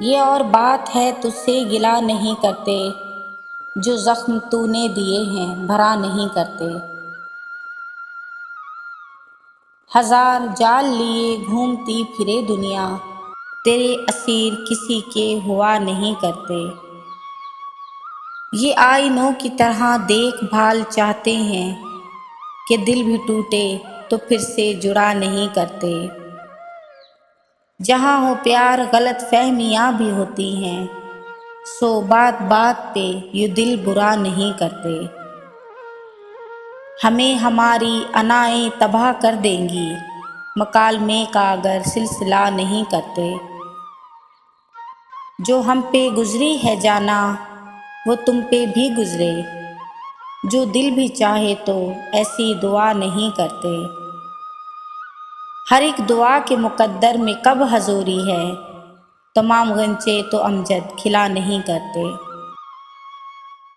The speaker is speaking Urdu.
یہ اور بات ہے تجھ سے گلا نہیں کرتے، جو زخم تو نے دیے ہیں بھرا نہیں کرتے۔ ہزار جال لیے گھومتی پھرے دنیا، تیرے اسیر کسی کے ہوا نہیں کرتے۔ یہ آئینوں کی طرح دیکھ بھال چاہتے ہیں کہ دل بھی ٹوٹے تو پھر سے جڑا نہیں کرتے۔ جہاں ہو پیار غلط فہمیاں بھی ہوتی ہیں، سو بات بات پہ یہ دل برا نہیں کرتے۔ ہمیں ہماری انائیں تباہ کر دیں گی، مکالمے کا اگر سلسلہ نہیں کرتے۔ جو ہم پہ گزری ہے جانا وہ تم پہ بھی گزرے، جو دل بھی چاہے تو ایسی دعا نہیں کرتے۔ ہر ایک دعا کے مقدر میں کب حضوری ہے، تمام غنچے تو امجد کھلا نہیں کرتے۔